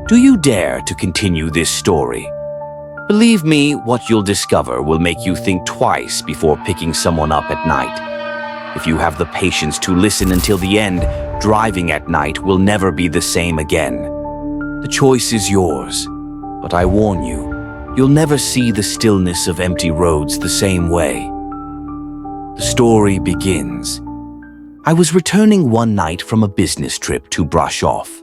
Do you dare to continue this story? Believe me, what you'll discover will make you think twice before picking someone up at night. If you have the patience to listen until the end, driving at night will never be the same again. The choice is yours, but I warn you, you'll never see the stillness of empty roads the same way. The story begins. I was returning one night from a business trip to brush off.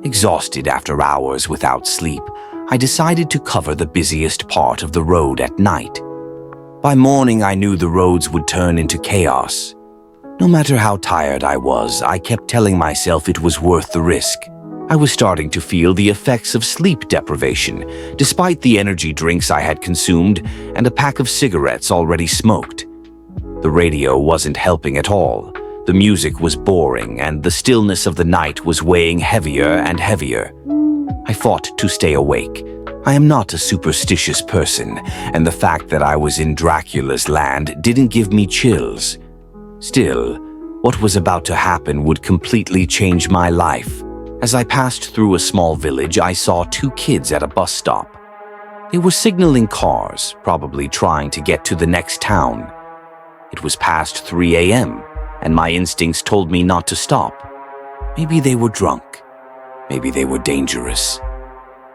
Exhausted after hours without sleep, I decided to cover the busiest part of the road at night. By morning, I knew the roads would turn into chaos. No matter how tired I was, I kept telling myself it was worth the risk. I was starting to feel the effects of sleep deprivation, despite the energy drinks I had consumed and a pack of cigarettes already smoked. The radio wasn't helping at all. The music was boring, and the stillness of the night was weighing heavier and heavier. I fought to stay awake. I am not a superstitious person, and the fact that I was in Dracula's land didn't give me chills. Still, what was about to happen would completely change my life. As I passed through a small village, I saw two kids at a bus stop. They were signaling cars, probably trying to get to the next town. It was past 3 a.m., and my instincts told me not to stop. Maybe they were drunk. Maybe they were dangerous.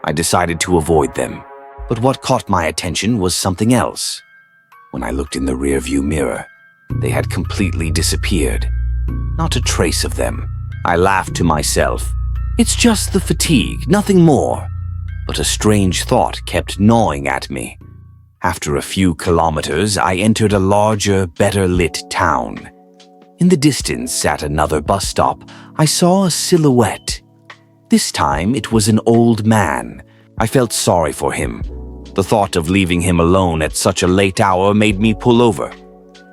I decided to avoid them, but what caught my attention was something else. When I looked in the rearview mirror, they had completely disappeared. Not a trace of them. I laughed to myself. It's just the fatigue, nothing more. But a strange thought kept gnawing at me. After a few kilometers, I entered a larger, better-lit town. In the distance, at another bus stop, I saw a silhouette. This time, it was an old man. I felt sorry for him. The thought of leaving him alone at such a late hour made me pull over.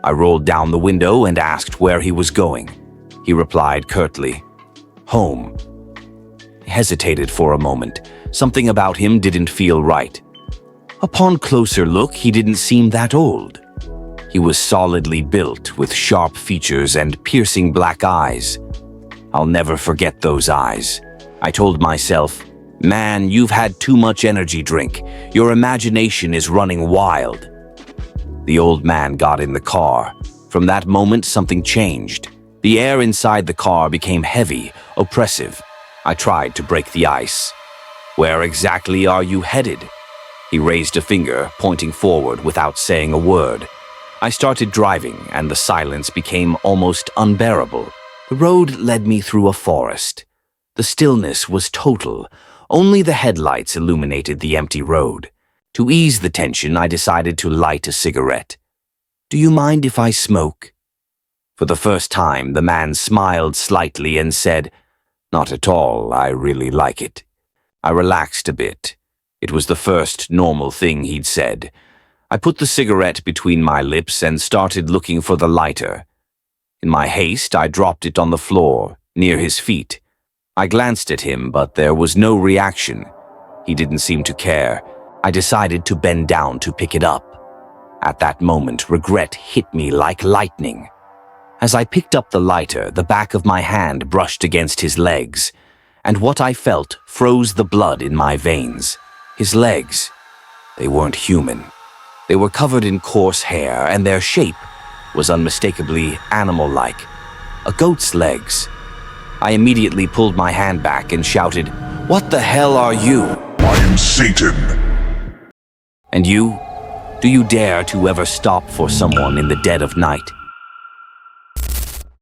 I rolled down the window and asked where he was going. He replied curtly, "Home." I hesitated for a moment. Something about him didn't feel right. Upon closer look, he didn't seem that old. He was solidly built, with sharp features and piercing black eyes. I'll never forget those eyes. I told myself, "Man, you've had too much energy drink. Your imagination is running wild." The old man got in the car. From that moment, something changed. The air inside the car became heavy, oppressive. I tried to break the ice. "Where exactly are you headed?" He raised a finger, pointing forward without saying a word. I started driving, and the silence became almost unbearable. The road led me through a forest. The stillness was total. Only the headlights illuminated the empty road. To ease the tension, I decided to light a cigarette. "Do you mind if I smoke?" For the first time, the man smiled slightly and said, "Not at all, I really like it." I relaxed a bit. It was the first normal thing he'd said. I put the cigarette between my lips and started looking for the lighter. In my haste, I dropped it on the floor, near his feet. I glanced at him, but there was no reaction. He didn't seem to care. I decided to bend down to pick it up. At that moment, regret hit me like lightning. As I picked up the lighter, the back of my hand brushed against his legs, and what I felt froze the blood in my veins. His legs, they weren't human. They were covered in coarse hair, and their shape was unmistakably animal-like. A goat's legs. I immediately pulled my hand back and shouted, "What the hell are you?" "I am Satan." "And you? Do you dare to ever stop for someone in the dead of night?"